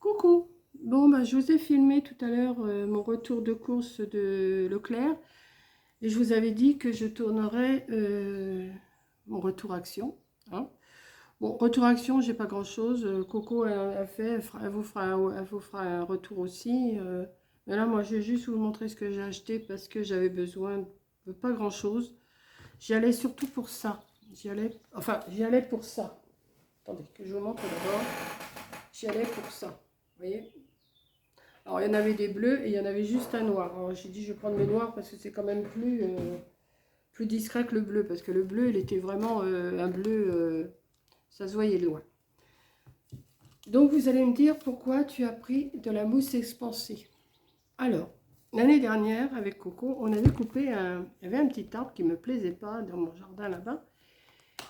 Coucou. Bon, bah, je vous ai filmé tout à l'heure mon retour de course de Leclerc et je vous avais dit que je tournerais mon retour action, hein. Bon, retour action, j'ai pas grand-chose. Coco a fait, elle vous fera un retour aussi. Mais là, moi, je vais juste vous montrer ce que j'ai acheté parce que j'avais besoin de pas grand-chose. J'y allais surtout pour ça. J'y allais pour ça. Attendez, que je vous montre d'abord. J'y allais pour ça. Vous voyez? Alors, il y en avait des bleus et il y en avait juste un noir. Alors, j'ai dit, je vais prendre le noir parce que c'est quand même plus discret que le bleu. Parce que le bleu, il était vraiment un bleu, ça se voyait loin. Donc, vous allez me dire pourquoi tu as pris de la mousse expansée. Alors, l'année dernière, avec Coco, on avait coupé il y avait un petit arbre qui ne me plaisait pas dans mon jardin là-bas.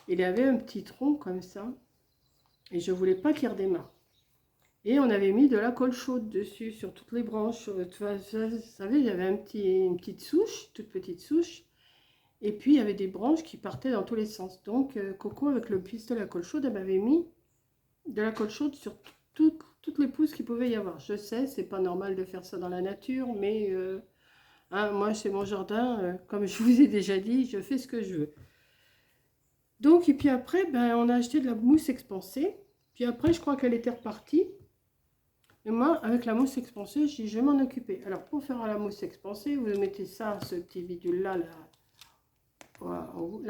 Il y avait un petit tronc comme ça. Et je ne voulais pas qu'il redémarre. Et on avait mis de la colle chaude dessus, sur toutes les branches. Vous savez, il y avait une petite souche, toute petite souche. Et puis, il y avait des branches qui partaient dans tous les sens. Donc, Coco, avec le pistolet à colle chaude, elle m'avait mis de la colle chaude sur toutes les pousses qu'il pouvait y avoir. Je sais, c'est pas normal de faire ça dans la nature, mais hein, moi, c'est mon jardin. Comme je vous ai déjà dit, je fais ce que je veux. Donc, et puis après, ben, on a acheté de la mousse expansée. Puis après, je crois qu'elle était repartie. Et moi, avec la mousse expansée, je dis, je vais m'en occuper. Alors, pour faire la mousse expansée, vous mettez ça, ce petit bidule-là, là,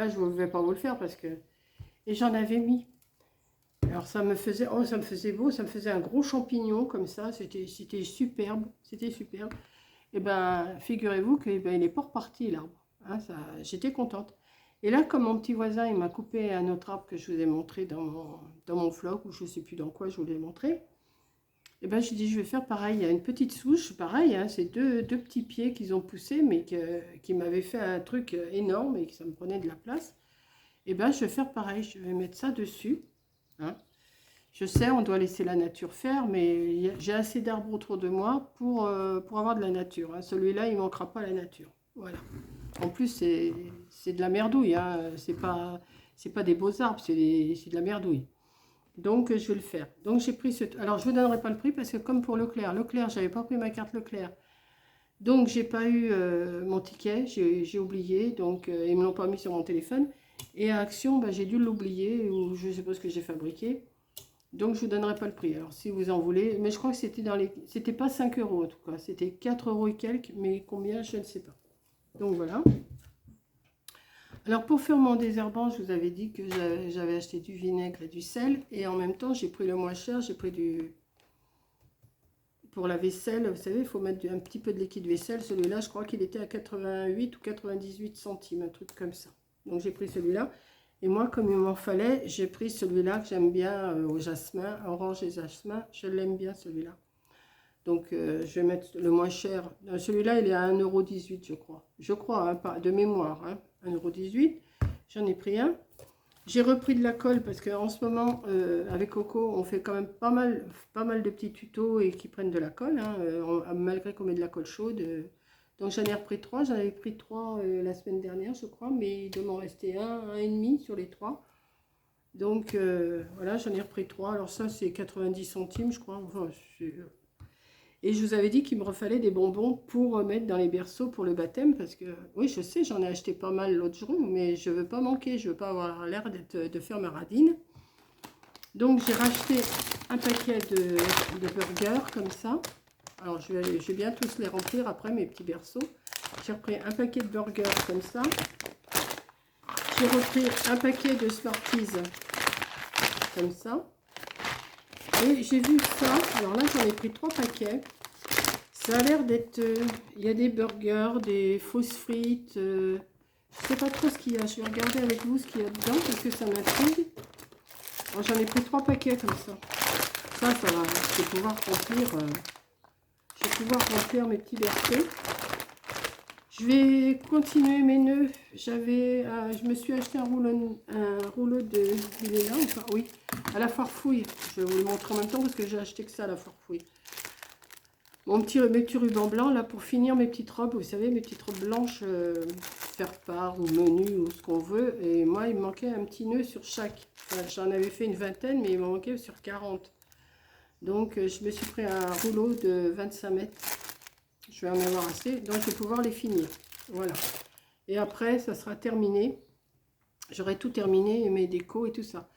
je ne vais pas vous le faire parce que... Et j'en avais mis. Alors, ça me faisait, oh, ça me faisait beau, ça me faisait un gros champignon comme ça. C'était superbe, c'était superbe. Et ben, figurez-vous qu'il n'est pas reparti, l'arbre. Hein, j'étais contente. Et là, comme mon petit voisin, il m'a coupé un autre arbre que je vous ai montré dans mon vlog, ou je ne sais plus dans quoi je vous l'ai montré. Et ben, j'ai dit, je vais faire pareil. Il y a une petite souche, pareil, hein, c'est deux petits pieds qu'ils ont poussés, mais qui m'avaient fait un truc énorme et que ça me prenait de la place. Et ben, je vais faire pareil, je vais mettre ça dessus. Hein. Je sais, on doit laisser la nature faire, mais j'ai assez d'arbres autour de moi pour avoir de la nature. Hein. Celui-là, il ne manquera pas la nature. Voilà. En plus, c'est de la merdouille. Hein. C'est pas des beaux arbres, c'est de la merdouille. Donc, je vais le faire. Donc, j'ai pris ce... Alors, je ne vous donnerai pas le prix parce que comme pour Leclerc, je n'avais pas pris ma carte Leclerc. Donc, j'ai pas eu mon ticket, j'ai oublié. Donc, ils ne me l'ont pas mis sur mon téléphone. Et à Action, bah, j'ai dû l'oublier ou je ne sais pas ce que j'ai fabriqué. Donc, je ne vous donnerai pas le prix. Alors, si vous en voulez... Mais je crois que c'était dans les... C'était pas 5 euros en tout cas. C'était 4 euros et quelques, mais combien, je ne sais pas. Donc, voilà. Alors pour faire mon désherbant, je vous avais dit que j'avais acheté du vinaigre et du sel. Et en même temps, j'ai pris le moins cher, j'ai pris du... Pour la vaisselle, vous savez, il faut mettre un petit peu de liquide vaisselle. Celui-là, je crois qu'il était à 88 ou 98 centimes, un truc comme ça. Donc j'ai pris celui-là. Et moi, comme il m'en fallait, j'ai pris celui-là que j'aime bien au jasmin, orange et jasmin. Je l'aime bien celui-là. Donc je vais mettre le moins cher. Celui-là, il est à 1,18 €, je crois. Je crois, hein, pas de mémoire, hein, 1,18 €. J'en ai pris un. J'ai repris de la colle parce qu'en ce moment, avec Coco, on fait quand même pas mal de petits tutos et qui prennent de la colle, hein, malgré qu'on met de la colle chaude. Donc j'en ai repris 3. J'en avais pris 3 la semaine dernière, je crois, mais il doit m'en rester un et demi sur les 3. Donc voilà, j'en ai repris 3. Alors ça, c'est 90 centimes, je crois. Enfin, et je vous avais dit qu'il me refallait des bonbons pour mettre dans les berceaux pour le baptême. Parce que, oui, je sais, j'en ai acheté pas mal l'autre jour, mais je ne veux pas manquer. Je ne veux pas avoir l'air de faire ma radine. Donc, j'ai racheté un paquet de burgers comme ça. Alors, je vais bien tous les remplir après, mes petits berceaux. J'ai repris un paquet de burgers comme ça. J'ai repris un paquet de Smarties comme ça. Et j'ai vu ça. Alors là, j'en ai pris 3 paquets. Ça a l'air d'être... il y a des burgers, des fausses frites. Je ne sais pas trop ce qu'il y a. Je vais regarder avec vous ce qu'il y a dedans parce que ça m'intrigue. J'en ai pris 3 paquets comme ça. Ça va. Je vais pouvoir remplir mes petits berceaux. Je vais continuer mes nœuds. Je me suis acheté un rouleau de... Il est là, enfin, oui, à la foire fouille. Je vais vous le montrer en même temps parce que j'ai acheté que ça à la foire fouille. Mes petits rubans blancs, là, pour finir mes petites robes, vous savez, mes petites robes blanches, faire part ou menu ou ce qu'on veut. Et moi, il me manquait un petit nœud sur chaque. Enfin, j'en avais fait une vingtaine, mais il me manquait sur 40. Donc, je me suis pris un rouleau de 25 mètres. Je vais en avoir assez, donc je vais pouvoir les finir. Voilà. Et après, ça sera terminé. J'aurai tout terminé, mes décos et tout ça.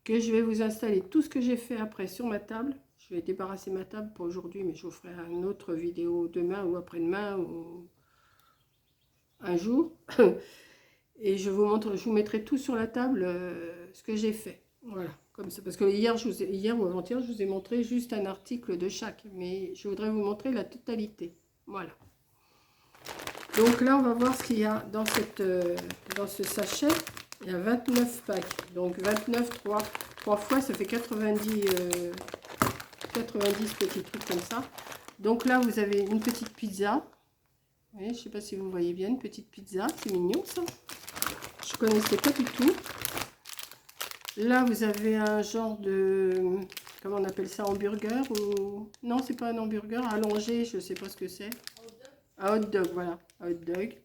Que je vais vous installer tout ce que j'ai fait après sur ma table. Je vais débarrasser ma table pour aujourd'hui, mais je vous ferai une autre vidéo demain ou après-demain ou un jour. Et je vous mettrai tout sur la table, ce que j'ai fait. Voilà, comme ça. Parce que hier ou avant-hier, je vous ai montré juste un article de chaque. Mais je voudrais vous montrer la totalité. Voilà. Donc là, on va voir ce qu'il y a dans ce sachet. Il y a 29 packs. Donc 29, 3 fois, ça fait 90 petits trucs comme ça. Donc là, vous avez une petite pizza. Oui, je ne sais pas si vous voyez bien, une petite pizza. C'est mignon, ça. Je ne connaissais pas du tout. Là, vous avez un genre de... Comment on appelle ça? Hamburger ou... Non, c'est pas un hamburger. Allongé, je ne sais pas ce que c'est. Un hot dog, voilà. Un hot dog.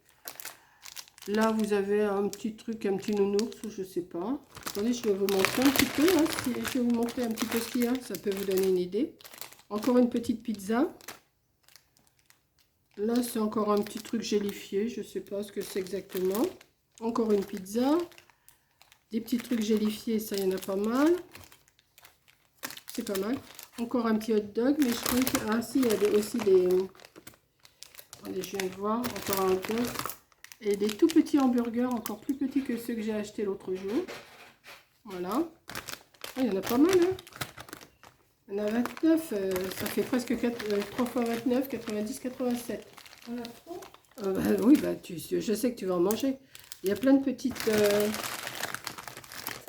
Là, vous avez un petit truc, un petit nounours, je ne sais pas. Attendez, je vais vous montrer un petit peu. Hein, je vais vous montrer un petit peu ce qu'il y a. Ça peut vous donner une idée. Encore une petite pizza. Là, c'est encore un petit truc gélifié. Je ne sais pas ce que c'est exactement. Encore une pizza. Des petits trucs gélifiés, ça, il y en a pas mal. C'est pas mal. Encore un petit hot dog. Mais je crois que... Ah, si, il y a aussi des... Attendez, je viens de voir. Encore un hot dog. Et des tout petits hamburgers, encore plus petits que ceux que j'ai achetés l'autre jour. Voilà. Ah, il y en a pas mal, hein. Il y en a 29. Ça fait presque 3 fois 29, 90, 87. On a trop. Bah, oui, bah, je sais que tu vas en manger. Il y a plein de petites... Ça,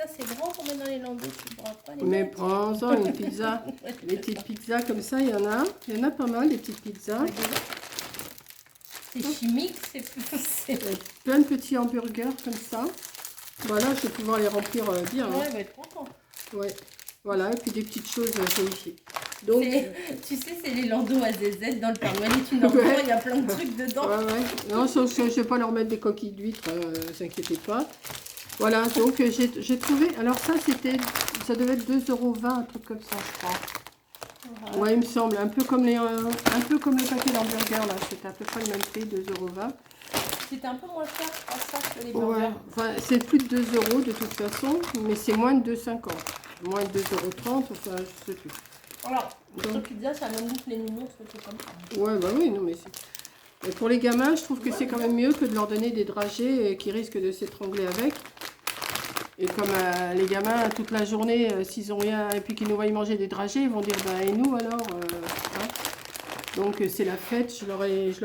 c'est grand qu'on met dans les landaux. Tu pourras pas les Mais mettre. prends-en une pizza. Les petites pizzas comme ça, il y en a. Il y en a pas mal, des petites pizzas. C'est chimique, c'est plus... Plein de petits hamburgers comme ça. Voilà, je vais pouvoir les remplir bien. Ouais, Hein. elle va être content. Ouais. Voilà, et puis des petites choses gélifiées. Donc, tu sais, c'est les landaux AZZ dans le Père Noël et tu n'en vois, il y a plein de trucs dedans. Ouais, ouais. Non, sauf que je ne vais pas leur mettre des coquilles d'huîtres, ne vous inquiétez pas. Voilà, donc j'ai trouvé... Alors ça, ça devait être 2,20 €, un truc comme ça, je crois. Ouais, il me semble. Un peu comme le paquet d'hamburgers, là. C'était à peu près le même prix, 2,20 €. C'était un peu moins cher, je pense, ça, que les Ouais, burgers. enfin, c'est plus de 2 € de toute façon, mais c'est moins de 2,50 €. Moins de 2,30 €, enfin, je sais plus. Alors, sur pizza, ça a même goût que les nounours, c'est comme ça. Ouais, bah oui, non, mais c'est... Pour les gamins, je trouve que c'est quand même mieux que de leur donner des dragées qui risquent de s'étrangler avec. Et comme les gamins, toute la journée, s'ils ont rien, et puis qu'ils nous voient manger des dragées, ils vont dire, bah, et nous alors hein. Donc c'est la fête, je leur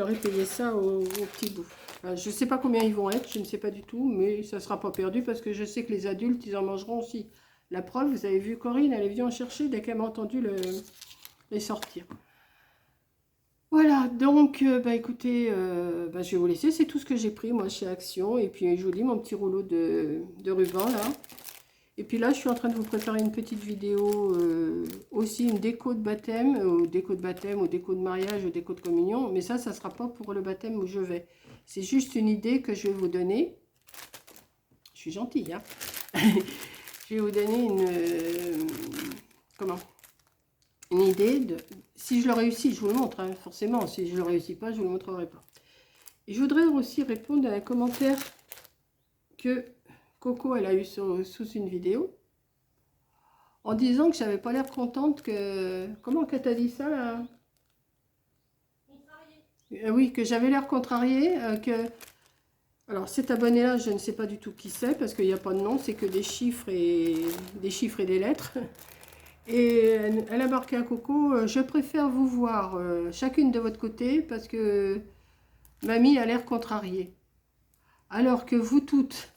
ai payé ça au petit bout. Enfin, je ne sais pas combien ils vont être, je ne sais pas du tout, mais ça ne sera pas perdu parce que je sais que les adultes, ils en mangeront aussi. La preuve, vous avez vu Corinne, elle est venue en chercher dès qu'elle m'a entendu les sortir. Voilà, donc, bah écoutez, bah, je vais vous laisser, c'est tout ce que j'ai pris, moi, chez Action. Et puis, je vous dis, mon petit rouleau de ruban, là. Et puis là, je suis en train de vous préparer une petite vidéo, aussi une déco de baptême, ou déco de mariage, ou déco de communion. Mais ça ne sera pas pour le baptême où je vais. C'est juste une idée que je vais vous donner. Je suis gentille, hein. Je vais vous donner une idée de... Si je le réussis, je vous le montre, hein, forcément. Si je ne le réussis pas, je ne vous le montrerai pas. Et je voudrais aussi répondre à un commentaire que Coco, elle a eu sous une vidéo, en disant que j'avais pas l'air contente que... Comment qu'elle t'a dit ça, là? Oui, que j'avais l'air contrariée, que... Alors, cet abonné-là, je ne sais pas du tout qui c'est, parce qu'il n'y a pas de nom, c'est que des chiffres et des lettres. Et elle a marqué à Coco, je préfère vous voir chacune de votre côté, parce que mamie a l'air contrariée. Alors que vous toutes,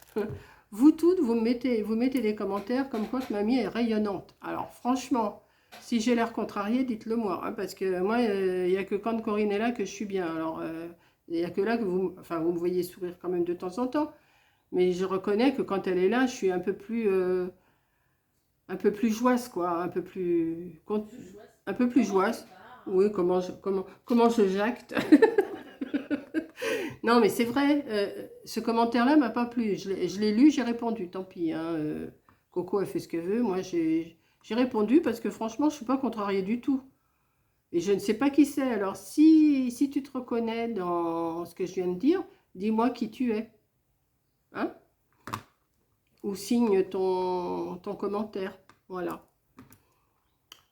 vous mettez des commentaires comme quoi que mamie est rayonnante. Alors, franchement, si j'ai l'air contrariée, dites-le moi, hein, parce que moi, il n'y a que quand Corinne est là que je suis bien. Alors, il n'y a que là que vous me voyez sourire quand même de temps en temps. Mais je reconnais que quand elle est là, je suis un peu plus joyeuse, quoi. Un peu plus joyeuse. Oui, comment je jacte. Non, mais c'est vrai, ce commentaire-là m'a pas plu. Je l'ai lu, j'ai répondu, tant pis. Hein, Coco, elle fait ce qu'elle veut. Moi, j'ai J'ai répondu parce que franchement, je ne suis pas contrariée du tout. Et je ne sais pas qui c'est. Alors, si tu te reconnais dans ce que je viens de dire, dis-moi qui tu es. Hein? Ou signe ton commentaire. Voilà.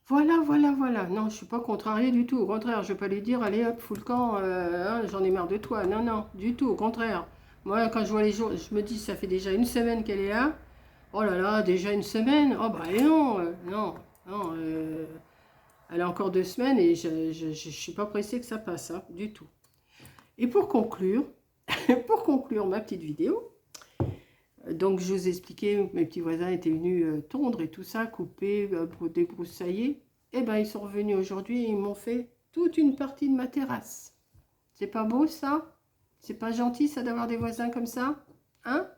Voilà. Non, je ne suis pas contrariée du tout. Au contraire, je ne vais pas lui dire, allez hop, fous le camp, hein, j'en ai marre de toi. Non, du tout. Au contraire. Moi, quand je vois les jours, je me dis, ça fait déjà une semaine qu'elle est là. Oh là là, déjà une semaine. Oh bah et non, non. Elle a encore 2 semaines et je ne suis pas pressée que ça passe, hein, du tout. Et pour conclure, ma petite vidéo, donc je vous ai expliqué, mes petits voisins étaient venus tondre et tout ça, couper, débroussailler. Et ben ils sont revenus aujourd'hui et ils m'ont fait toute une partie de ma terrasse. C'est pas beau ça? C'est pas gentil ça d'avoir des voisins comme ça? Hein?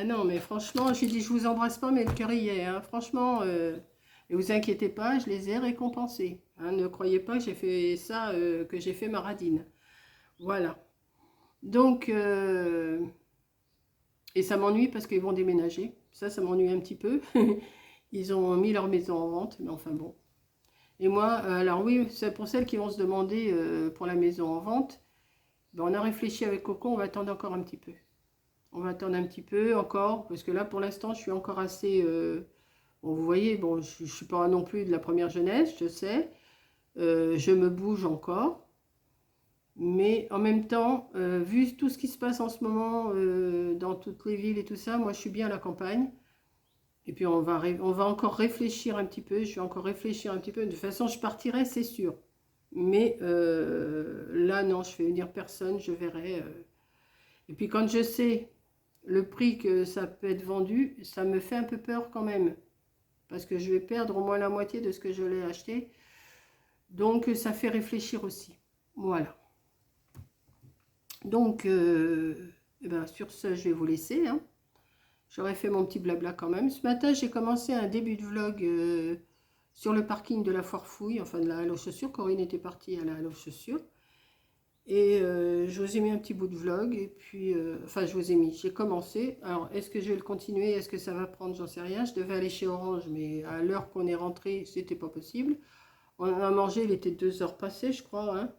Non mais franchement, j'ai dit je vous embrasse pas mais le cœur y est. Hein. Franchement, et vous inquiétez pas, je les ai récompensés. Hein. Ne croyez pas que j'ai fait ça, que j'ai fait ma radine. Voilà. Donc... et ça m'ennuie parce qu'ils vont déménager. Ça m'ennuie un petit peu. Ils ont mis leur maison en vente, mais enfin bon. Et moi, alors oui, c'est pour celles qui vont se demander pour la maison en vente. Ben, on a réfléchi avec Coco, on va attendre encore un petit peu. On va attendre un petit peu encore, parce que là, pour l'instant, je suis encore assez... bon, vous voyez, bon, je ne suis pas non plus de la première jeunesse, je sais. Je me bouge encore. Mais en même temps, vu tout ce qui se passe en ce moment dans toutes les villes et tout ça, moi je suis bien à la campagne. Et puis on va encore réfléchir un petit peu, je vais encore réfléchir un petit peu. De toute façon, je partirai, c'est sûr. Mais là, non, je fais venir personne, je verrai. Et puis quand je sais le prix que ça peut être vendu, ça me fait un peu peur quand même. Parce que je vais perdre au moins la moitié de ce que je l'ai acheté. Donc ça fait réfléchir aussi. Voilà. Donc, eh ben, sur ce, je vais vous laisser. Hein. J'aurais fait mon petit blabla quand même. Ce matin, j'ai commencé un début de vlog sur le parking de la Foire Fouille, enfin de la Halle aux Chaussures. Corinne était partie à la Halle aux Chaussures. Et je vous ai mis un petit bout de vlog. Et puis, enfin, je vous ai mis, j'ai commencé. Alors, est-ce que je vais le continuer? Est-ce que ça va prendre? J'en sais rien. Je devais aller chez Orange, mais à l'heure qu'on est rentré, c'était pas possible. On a mangé, il était 2 heures passées, je crois. Hein.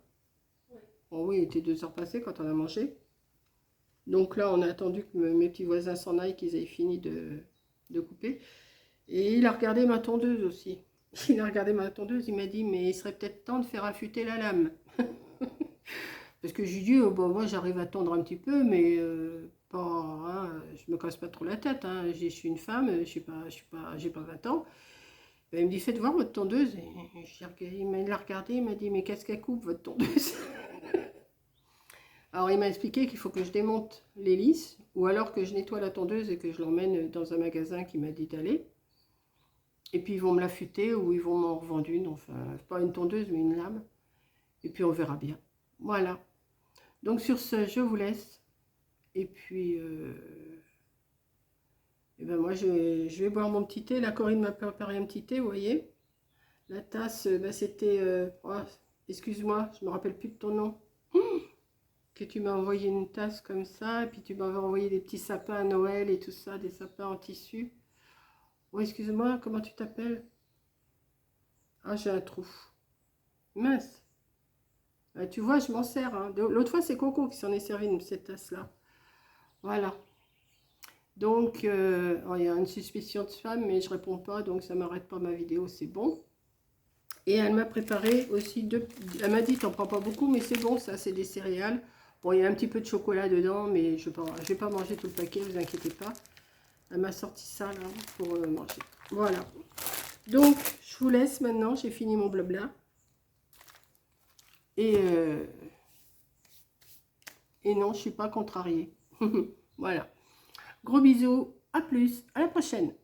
Bon, oui, il était 2 heures passées quand on a mangé. Donc là, on a attendu que mes petits voisins s'en aillent, qu'ils aient fini de couper. Et il a regardé ma tondeuse aussi. Il a regardé ma tondeuse, il m'a dit, mais il serait peut-être temps de faire affûter la lame. Parce que j'ai dit, oh, bon, moi j'arrive à tondre un petit peu, mais pas, hein, je me casse pas trop la tête. Hein. Je suis une femme, j'ai pas 20 ans. Ben, il me dit, faites voir votre tondeuse. Et il l'a regardé, il m'a dit, mais qu'est-ce qu'elle coupe, votre tondeuse? Alors il m'a expliqué qu'il faut que je démonte l'hélice ou alors que je nettoie la tondeuse et que je l'emmène dans un magasin qui m'a dit d'aller. Et puis ils vont me l'affûter ou ils vont m'en revendre une, enfin pas une tondeuse mais une lame. Et puis on verra bien. Voilà. Donc sur ce, je vous laisse. Et puis et ben moi je vais boire mon petit thé. La Corinne m'a préparé un petit thé, vous voyez. La tasse, ben, c'était... oh, excuse-moi, je me rappelle plus de ton nom. Que tu m'as envoyé une tasse comme ça, et puis tu m'avais envoyé des petits sapins à Noël et tout ça, des sapins en tissu. Oh, excuse-moi, comment tu t'appelles? Ah, j'ai un trou. Mince. Tu vois, je m'en sers. Hein. L'autre fois, c'est Coco qui s'en est servi de cette tasse-là. Voilà. Donc, oh, il y a une suspicion de spam, mais je réponds pas, donc ça m'arrête pas ma vidéo, c'est bon. Et elle m'a préparé aussi deux... Elle m'a dit, t'en prends pas beaucoup, mais c'est bon, ça, c'est des céréales. Bon, il y a un petit peu de chocolat dedans, mais je ne vais pas manger tout le paquet, vous inquiétez pas. Elle m'a sorti ça, là, pour manger. Voilà. Donc, je vous laisse maintenant, j'ai fini mon blabla. Et non, je ne suis pas contrariée. Voilà. Gros bisous, à plus, à la prochaine.